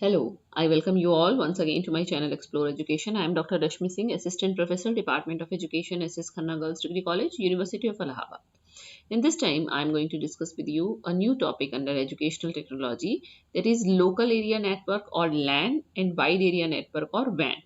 Hello, I welcome you all once again to my channel Explore Education. I am Dr. Rashmi Singh, Assistant Professor, Department of Education, SS Khanna Girls Degree College, University of Allahabad. In this time, I am going to discuss with you a new topic under educational technology, that is Local Area Network or LAN and Wide Area Network or WAN.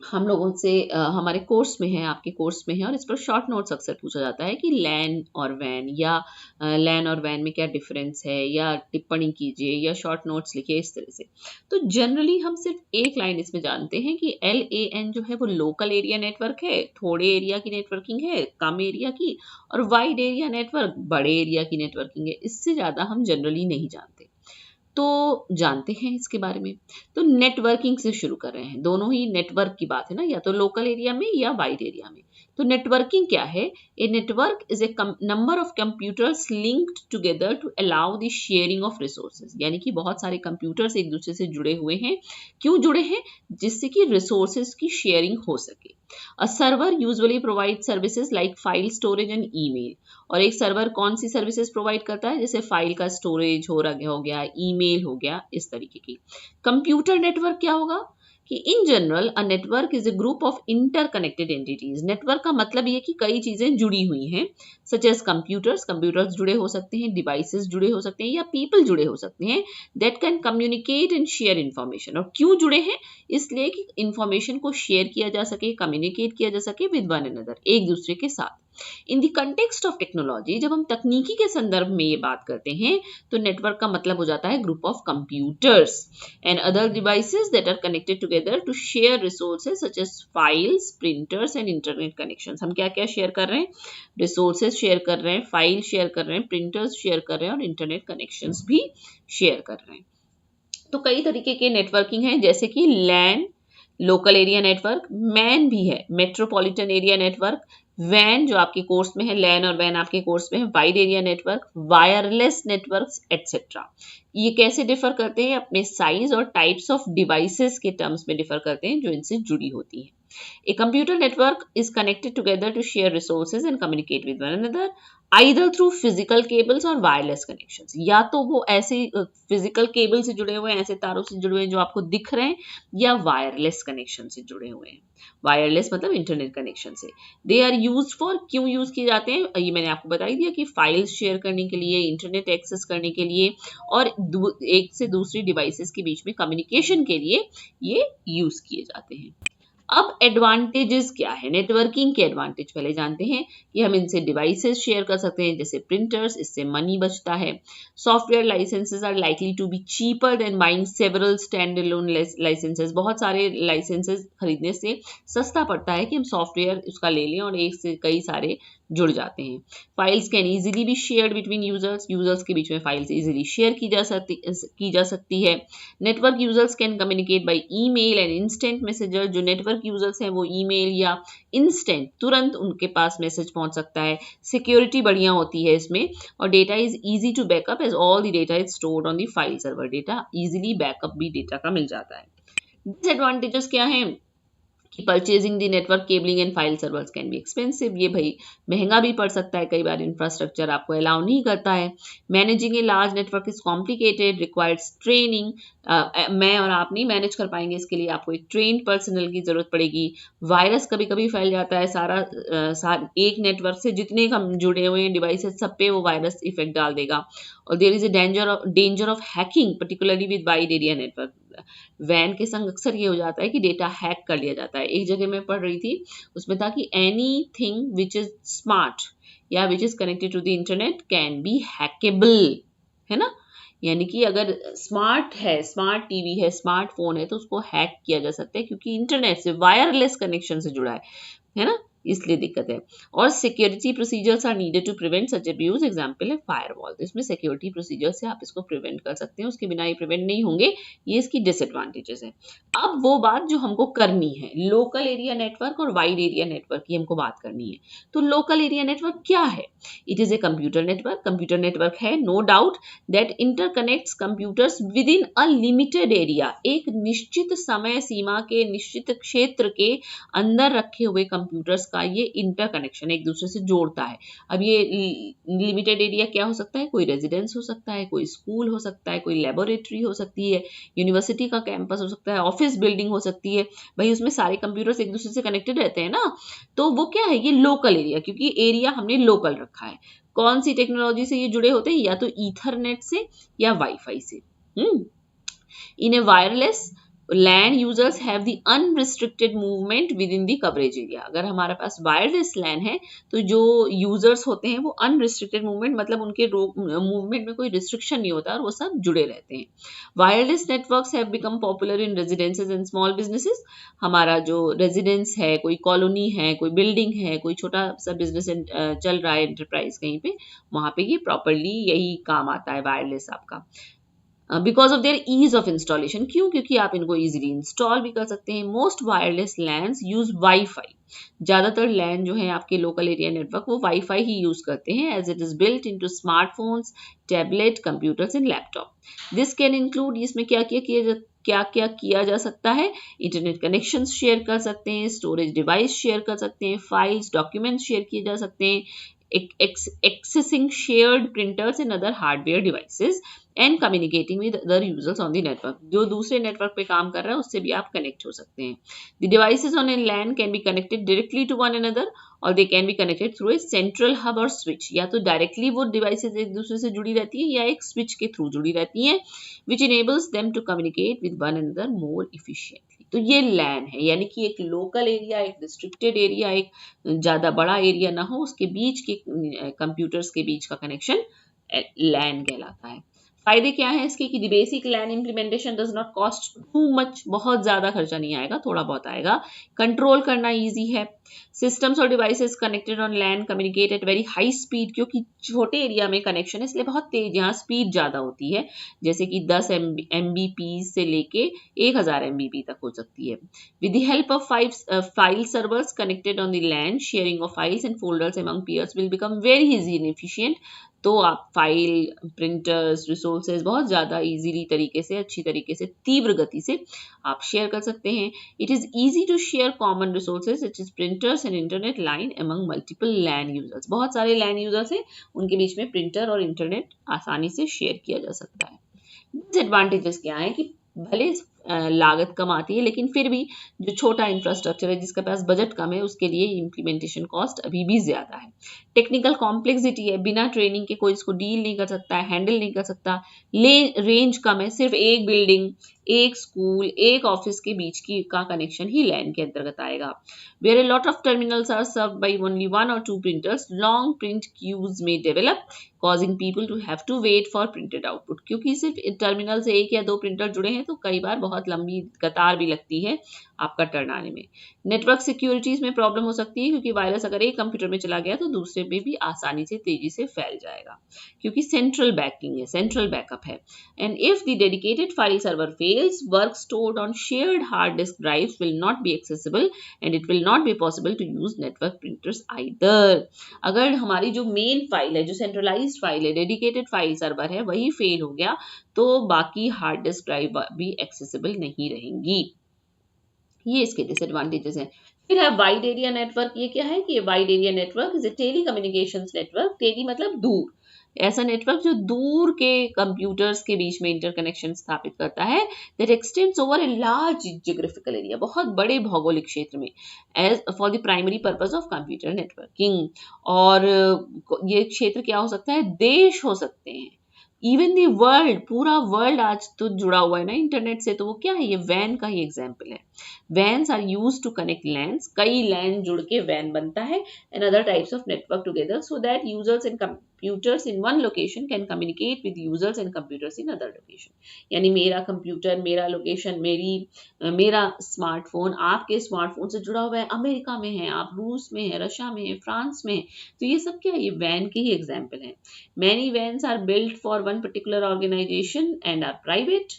हम लोगों से हमारे course में है, आपके course में है, और इस पर शॉर्ट नोट्स अक्सर पूछा जाता है कि लैन और वैन या लैन और वैन में क्या डिफरेंस है, या टिप्पणी कीजिए या शॉर्ट नोट्स लिखिए, इस तरह से। तो जनरली हम सिर्फ एक लाइन इसमें जानते हैं कि LAN जो है वो लोकल एरिया नेटवर्क है, थोड़े एरिया की नेटवर्किंग है, कम एरिया की, और वाइड एरिया नेटवर्क बड़े एरिया की नेटवर्किंग है। इससे ज़्यादा हम जनरली नहीं जानते। तो जानते हैं इसके बारे में। तो नेटवर्किंग से शुरू कर रहे हैं, दोनों ही नेटवर्क की बात है ना, या तो लोकल एरिया में या वाइड एरिया में। तो नेटवर्किंग क्या है? A network is a number of computers linked together to allow the sharing of resources, यानी कि बहुत सारे कंप्यूटर्स एक दूसरे से जुड़े हुए हैं। क्यों जुड़े हैं? जिससे कि रिसोर्सेज की शेयरिंग हो सके। A server usually provide services like file storage and email. और एक सर्वर कौन सी सर्विसेज प्रोवाइड करता है? जैसे फाइल का स्टोरेज हो गया, ईमेल हो गया, इस तरीके की। कंप्यूटर नेटवर्क क्या होगा कि in general a network is A group of interconnected entities. Network का मतलब ये कि कई चीजें जुड़ी हुई हैं, सच एज कंप्यूटर्स जुड़े हो सकते हैं, डिवाइसेस जुड़े हो सकते हैं, या पीपल जुड़े हो सकते हैं, that can communicate and share information. और क्यों जुड़े हैं? इसलिए कि इंफॉर्मेशन को शेयर किया जा सके, कम्युनिकेट किया जा सके विद वन अनदर, एक दूसरे के साथ। In the context of technology, जब हम तकनीकी के संदर्भ में ये बात करते हैं, तो नेटवर्क का मतलब हो जाता है group of computers and other devices that are connected together to share resources such as files, printers and internet connections. हम क्या क्या शेयर कर रहे हैं? रिसोर्सेज शेयर कर रहे हैं, फाइल शेयर कर रहे हैं, प्रिंटर्स शेयर कर रहे हैं, और इंटरनेट कनेक्शंस भी शेयर कर रहे हैं। तो कई तरीके के नेटवर्किंग है, जैसे कि लैन लोकल एरिया नेटवर्क, मैन भी है मेट्रोपॉलिटन एरिया नेटवर्क, वैन जो आपके कोर्स में है, लैन और वैन आपके कोर्स में है, wide area network, wireless networks etcetera. ये कैसे डिफर करते हैं? अपने साइज और टाइप्स ऑफ डिवाइसेस के टर्म्स में डिफर करते हैं जो इनसे जुड़ी होती हैं। A computer network is connected together to share resources and communicate with one another, either through physical cables or wireless connections। या तो वो ऐसे फिजिकल केबल से जुड़े हुए हैं, ऐसे तारों से जुड़े हुए हैं जो आपको दिख रहे हैं, या वायरलेस कनेक्शन से जुड़े हुए हैं। वायरलेस मतलब इंटरनेट कनेक्शन से। दे आर यूज फॉर, क्यों यूज किए जाते हैं? ये मैंने आपको बता ही दिया कि फाइल्स शेयर करने के लिए, इंटरनेट एक्सेस करने के लिए, और एक से दूसरी डिवाइसेस के बीच में कम्युनिकेशन के लिए ये यूज किए जाते हैं। अब एडवांटेजेस क्या है? नेटवर्किंग के एडवांटेज पहले जानते हैं कि हम इनसे डिवाइसेस शेयर कर सकते हैं, जैसे प्रिंटर्स, इससे मनी बचता है। Software licences are likely to be cheaper than buying several stand alone licences. बहुत सारे लाइसेंसेस खरीदने से सस्ता पड़ता है कि हम सॉफ्टवेयर उसका ले लें, और एक से कई सारे जुड़ जाते हैं। Files can easily be shared between users के बीच में फाइल्स इजीली शेयर की जा सकती है। Network users can communicate by email and instant messenger. जो नेटवर्क यूजर्स हैं वो ईमेल या इंस्टेंट, तुरंत उनके पास मैसेज पहुंच सकता है। सिक्योरिटी बढ़िया होती है इसमें, और data is easy to back up as all the data is stored on the file server. Data easily backup भी डेटा का मिल जाता है। डिसएडवांटेजेस क्या हैं? कि purchasing the network cabling and file servers can be expensive. ये भाई महंगा भी पड़ सकता है, कई बार इंफ्रास्ट्रक्चर आपको अलाउ नहीं करता है। Managing a large network is complicated, requires training. मैं और आप नहीं मैनेज कर पाएंगे, इसके लिए आपको एक ट्रेन्ड पर्सनल की जरूरत पड़ेगी। वायरस कभी कभी फैल जाता है, एक नेटवर्क से जितने हम जुड़े हुए हैं डिवाइसेस, सब पे वो वायरस इफेक्ट डाल देगा। और there is a danger of hacking, particularly with wide area network. वैन के संग अक्सर ये हो जाता है कि डेटा हैक कर लिया जाता है। एक जगह मैं पढ़ रही थी, उसमें था कि एनीथिंग विच इज स्मार्ट या which is connected to the internet can be hackable, है ना। यानी कि अगर स्मार्ट है, स्मार्ट टीवी है, स्मार्टफोन है, तो उसको हैक किया जा सकता है, क्योंकि इंटरनेट से, वायरलेस कनेक्शन से जुड़ा है ना, इसलिए दिक्कत है। और security procedures are needed to prevent such abuse. Example है फायरवॉल। तो इसमें सिक्योरिटी प्रोसीजर से आप इसको प्रिवेंट कर सकते हैं, उसके बिना ये प्रिवेंट नहीं होंगे। ये इसकी डिसएडवांटेजेस है। अब वो बात जो हमको करनी है, लोकल एरिया नेटवर्क और वाइड एरिया नेटवर्क की हमको बात करनी है। तो लोकल एरिया नेटवर्क क्या है? It is a computer network. Computer network है, no doubt, that interconnects computers within a limited area. एक निश्चित समय सीमा के, निश्चित क्षेत्र के अंदर रखे हुए कंप्यूटर्स का ये इंटरकनेक्शन एक दूसरे से जोड़ता है। अब ये लिमिटेड एरिया क्या हो सकता है, कोई रेजिडेंस हो सकता है, कोई स्कूल हो सकता है, कोई लेबोरेटरी हो सकती है, यूनिवर्सिटी का कैंपस हो सकता है, ऑफिस बिल्डिंग हो सकती है। भाई उसमें सारे कंप्यूटर्स एक दूसरे से कनेक्टेड रहते हैं ना, तो वो क्या है, ये लोकल एरिया, क्योंकि एरिया हमने लोकल रखा है। कौन सी टेक्नोलॉजी से ये जुड़े होते हैं, या तो ईथरनेट से या वाईफाई से। In a wireless LAN, users have the unrestricted movement within the coverage area। अगर हमारे पास वायरलेस LAN है तो जो यूजर्स होते हैं वो अनरिस्ट्रिक्टेड मूवमेंट, मतलब उनके मूवमेंट में कोई रिस्ट्रिक्शन नहीं होता और वो सब जुड़े रहते हैं। Wireless networks have become popular in residences and small businesses. हमारा जो रेजिडेंस है, कोई कॉलोनी है, कोई बिल्डिंग है, कोई छोटा सा बिजनेस चल रहा है, एंटरप्राइज कहीं पे, वहां पे ये प्रॉपरली यही काम आता है वायरलेस आपका। Because of their ease of installation, क्यों, क्योंकि आप इनको इजीली इंस्टॉल भी कर सकते हैं। Most wireless LANs use WiFi. ज्यादातर लैन जो है आपके लोकल एरिया नेटवर्क वो वाईफाई ही यूज करते हैं, as it is built into smartphones, tablet, computers and laptop. This can include, इसमें क्या क्या किया जा सकता है, इंटरनेट कनेक्शन शेयर कर सकते हैं, स्टोरेज डिवाइस शेयर कर सकते हैं, फाइल्स, डॉक्यूमेंट्स शेयर किए जा सकते हैं, accessing shared printers and other hardware devices and communicating with other users on the network। जो दूसरे नेटवर्क पे काम कर रहा है उससे भी आप कनेक्ट हो सकते हैं। The devices on a LAN can be connected directly to one another or they can be connected through a central hub or switch। या तो डायरेक्टली वो डिवाइसेस एक दूसरे से जुड़ी रहती है या एक स्विच के थ्रू जुड़ी रहती हैं, which enables them to communicate with one another more efficiently। तो ये लैन है, यानी कि एक लोकल एरिया, एक रिस्ट्रिक्टेड एरिया, एक ज्यादा बड़ा एरिया ना हो, उसके बीच के कंप्यूटर्स के बीच का कनेक्शन लैन कहलाता है। फायदे क्या है इसके, कि basic LAN implementation does not cost too much, बहुत ज्यादा खर्चा नहीं आएगा, थोड़ा बहुत आएगा। कंट्रोल करना इजी है। सिस्टम्स और devices connected on LAN communicate at very high speed, क्योंकि छोटे एरिया में कनेक्शन है इसलिए बहुत तेज, यहाँ स्पीड ज्यादा होती है, जैसे कि 10 MBP से लेके 1000 MBP तक हो सकती है। With the help of file servers connected on the LAN, sharing of files and folders among peers will become very easy and efficient. तो आप फाइल, प्रिंटर्स, रिसोर्सेज बहुत ज़्यादा इजीली तरीके से, अच्छी तरीके से, तीव्र गति से आप शेयर कर सकते हैं। It is easy to share common resources such as printers and internet line among multiple LAN users. बहुत सारे लैन यूजर्स हैं, उनके बीच में प्रिंटर और इंटरनेट आसानी से शेयर किया जा सकता है। डिसएडवांटेजेस क्या है, कि भले लागत कम आती है लेकिन फिर भी जो छोटा इंफ्रास्ट्रक्चर है, जिसके पास बजट कम है, उसके लिए इम्प्लीमेंटेशन कॉस्ट अभी भी ज्यादा है। टेक्निकल कॉम्प्लेक्सिटी है, बिना ट्रेनिंग के कोई इसको डील नहीं कर सकता है, हैंडल नहीं कर सकता। रेंज कम है, सिर्फ एक बिल्डिंग, एक स्कूल, एक ऑफिस के बीच की का कनेक्शन ही लैन के अंतर्गत आएगा। Where a lot of terminals are served by only 1 or 2 printers, long print queues may develop, causing people to have to wait for printed output। क्योंकि सिर्फ टर्मिनल से एक या दो प्रिंटर जुड़े हैं तो कई बार बहुत लंबी कतार भी लगती है आपका टर्न आने में। नेटवर्क सिक्योरिटीज में प्रॉब्लम हो सकती है, क्योंकि वायरस अगर एक कंप्यूटर में चला गया तो दूसरे में भी आसानी से, तेजी से फैल जाएगा, क्योंकि सेंट्रल बैकिंग है, सेंट्रल बैकअप है। And if the dedicated file server fails, work stored on shared hard disk drives will not be accessible and it will not be possible to use network printers either। अगर हमारी जो main file है, जो centralised file है, dedicated file server है, वही fail हो गया तो बाकी हार्ड डिस्क ड्राइव भी एक्सेसिबल नहीं रहेंगी। ये इसके डिसएडवांटेजेस हैं। फिर है वाइड एरिया नेटवर्क। ये क्या है, कि wide area network is a telecommunications network. Tele मतलब दूर, ऐसा नेटवर्क जो दूर के कंप्यूटर्स के बीच में इंटरकनेक्शन स्थापित करता है, that extends over a large geographical area, बहुत बड़े भौगोलिक क्षेत्र में, as for the primary purpose of computer networking. और ये क्षेत्र क्या हो सकता है, देश हो सकते हैं, इवन दी वर्ल्ड, पूरा वर्ल्ड आज तो जुड़ा हुआ है ना इंटरनेट से, तो वो क्या है, ये वैन का ही एग्जाम्पल है। WANs are use to connect LANs, कई लैंड जुड़ के वैन बनता है, and other types of network together so that users and computers in one location can communicate with users and computers in other location. यानी मेरा computer, मेरा location, मेरा स्मार्टफोन आपके स्मार्टफोन से जुड़ा हुआ है, अमेरिका में है, आप रूस में है, रशिया में है, फ्रांस में है, तो ये सब क्या है, ये वैन के ही एग्जाम्पल है। Many vans are built for one particular organization and are private,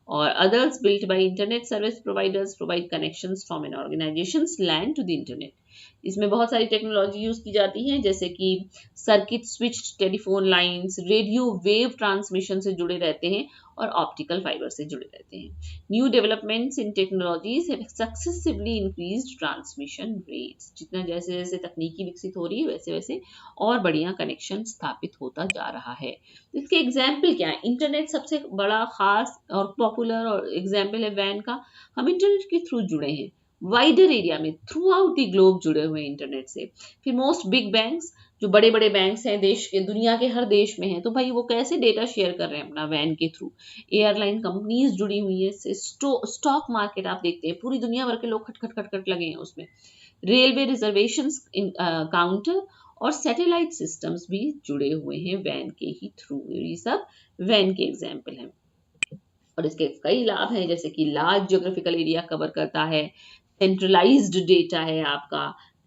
or others built by internet service providers provide connections from an organization's LAN to the internet। इसमें बहुत सारी टेक्नोलॉजी यूज की जाती है, जैसे कि circuit switched telephone lines radio wave transmission से जुड़े रहते हैं और ऑप्टिकल फाइबर से जुड़े रहते हैं। New developments in technologies have successively increased transmission rates. जितना जैसे जैसे तकनीकी विकसित हो रही है वैसे वैसे और बढ़िया कनेक्शन स्थापित होता जा रहा है। इसके एग्जाम्पल क्या है? इंटरनेट सबसे बड़ा खास और पॉपुलर और एग्जाम्पल है वैन का। हम इंटरनेट के थ्रू जुड़े हैं, वाइडर एरिया में थ्रू आउट द ग्लोब जुड़े हुए हैं इंटरनेट से। फिर मोस्ट बिग बैंक्स, जो बड़े बड़े बैंक्स हैं देश के, दुनिया के हर देश में हैं, तो भाई वो कैसे डेटा शेयर कर रहे हैं अपना वैन के थ्रू। एयरलाइन कंपनीज जुड़ी हुई है, स्टॉक मार्केट आप देखते हैं पूरी दुनिया भर के लोग खट खट खट खट लगे हैं उसमें। रेलवे रिजर्वेशन काउंटर और सैटेलाइट सिस्टम्स भी जुड़े हुए हैं वैन के ही थ्रू। ये सब वैन के एग्जाम्पल हैं और इसके कई लाभ हैं, जैसे कि लार्ज ज्योग्राफिकल एरिया कवर करता है, सेंट्रलाइज्ड डेटा है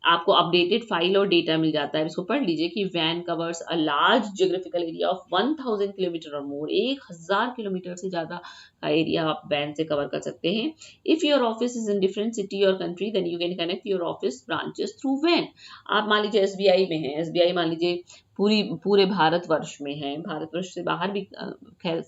आपको अपडेटेड फाइल और डेटा मिल जाता है। इसको पढ़ लीजिए कि वैन covers a large geographical area of 1000 kilometre और मोर। 1000 किलोमीटर से ज्यादा का एरिया आप वैन से कवर कर सकते हैं। If your office is in different city और country then you can connect your office branches through वैन। आप मान लीजिए एसबीआई में है, एसबीआई मान लीजिए पूरे भारतवर्ष में है, भारतवर्ष से बाहर भी खैर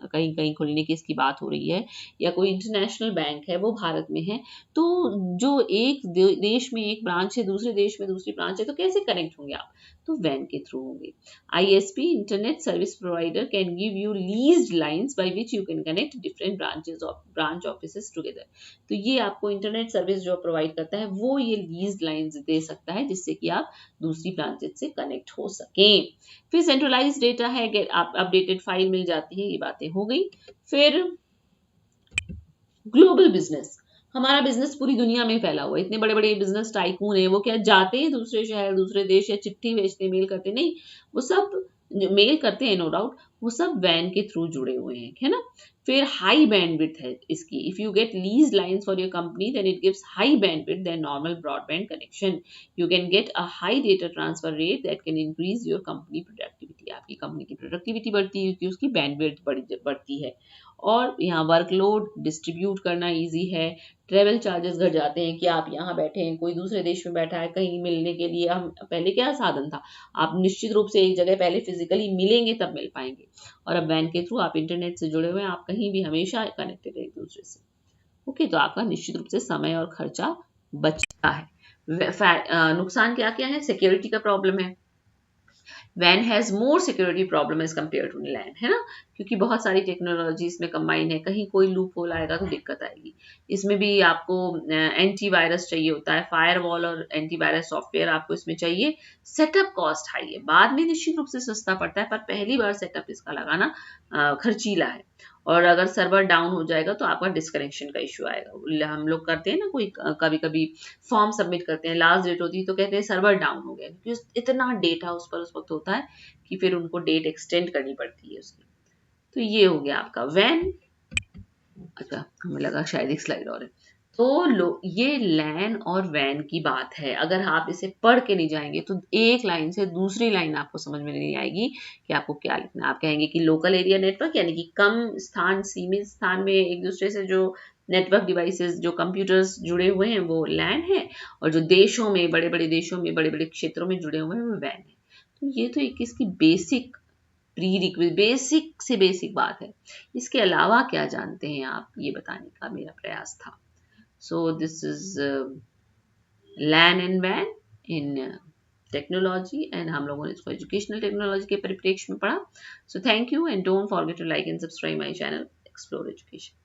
कहीं कहीं खुलने की इसकी बात हो रही है, या कोई इंटरनेशनल बैंक है वो भारत में है, तो जो एक देश में एक ब्रांच है, दूसरे देश में दूसरी ब्रांच है, तो कैसे कनेक्ट होंगे आप? तो वैन के थ्रू होंगे। ISP internet service provider can give you leased lines by which you can connect different branch offices together. तो ये आपको इंटरनेट सर्विस जो प्रोवाइड करता है वो ये लीज्ड लाइंस दे सकता है, जिससे कि आप दूसरी ब्रांचेस से कनेक्ट हो सकें। फिर सेंट्रलाइज डेटा है, आप अपडेटेड फाइल मिल जाती है, ये बातें हो गई। फिर ग्लोबल बिजनेस, हमारा बिजनेस पूरी दुनिया में फैला हुआ है। इतने बड़े बड़े बिजनेस टाइकून है, वो क्या जाते हैं दूसरे शहर दूसरे देश या चिट्ठी भेजते मेल करते? नहीं, वो सब मेल करते हैं नो डाउट, वो सब वैन के थ्रू जुड़े हुए हैं, है ना। फिर हाई बैंडविड्थ है इसकी। If you get lease lines for your company then it gives high bandwidth than normal broadband connection. You can get a high data transfer rate that can increase your company productivity. आपकी company की productivity बढ़ती है क्योंकि उसकी bandwidth बढ़ती है। और यहाँ वर्कलोड डिस्ट्रीब्यूट करना इजी है। ट्रेवल चार्जेस घट जाते हैं कि आप यहाँ बैठे हैं, कोई दूसरे देश में बैठा है, कहीं मिलने के लिए हम पहले क्या साधन था, आप निश्चित रूप से एक जगह पहले फिजिकली मिलेंगे तब मिल पाएंगे, और अब वैन के थ्रू आप इंटरनेट से जुड़े हुए हैं, आप कहीं भी हमेशा कनेक्टेड है एक दूसरे से। ओके, तो आपका निश्चित रूप से समय और खर्चा बचता है। नुकसान क्या क्या है? सिक्योरिटी का प्रॉब्लम है, वैन has more security problem as compare to LAN, है ना, क्योंकि बहुत सारी टेक्नोलॉजी इसमें कंबाइन है, कहीं कोई लूप होल आएगा तो दिक्कत आएगी। इसमें भी आपको एंटीवायरस चाहिए होता है, फायरवॉल और एंटीवायरस सॉफ्टवेयर आपको इसमें चाहिए। सेटअप कॉस्ट हाई है, बाद में निश्चित रूप से सस्ता पड़ता है, पर पहली बार सेटअप इसका लगाना खर्चीला है। और अगर सर्वर डाउन हो जाएगा तो आपका डिस्कनेक्शन का इश्यू आएगा। हम लोग करते हैं ना, कोई कभी कभी फॉर्म सबमिट करते हैं, लास्ट डेट होती है तो कहते हैं सर्वर डाउन हो गया, क्योंकि इतना डेटा उस पर उस वक्त होता है कि फिर उनको डेट एक्सटेंड करनी पड़ती है उसकी। तो ये हो गया आपका वैन। अच्छा, हमें लगा शायद एक स्लाइड और है। तो ये लैन और वैन की बात है। अगर आप इसे पढ़ के नहीं जाएंगे तो एक लाइन से दूसरी लाइन आपको समझ में नहीं आएगी कि आपको क्या लिखना है। आप कहेंगे कि लोकल एरिया नेटवर्क यानी कि कम स्थान, सीमित स्थान में एक दूसरे से जो नेटवर्क डिवाइसेस, जो कंप्यूटर्स जुड़े हुए हैं वो लैन है, और जो देशों में, बड़े बड़े देशों में, बड़े बड़े क्षेत्रों में जुड़े हुए हैं वो वैन है। तो ये तो एक इसकी बेसिक से बेसिक बात है। इसके अलावा क्या जानते हैं आप, ये बताने का मेरा प्रयास था। So this is LAN and WAN in technology, and हम लोगों ने इसको एजुकेशनल टेक्नोलॉजी के परिप्रेक्ष्य में पढ़ा। So thank you and don't forget to like and subscribe my channel Explore Education.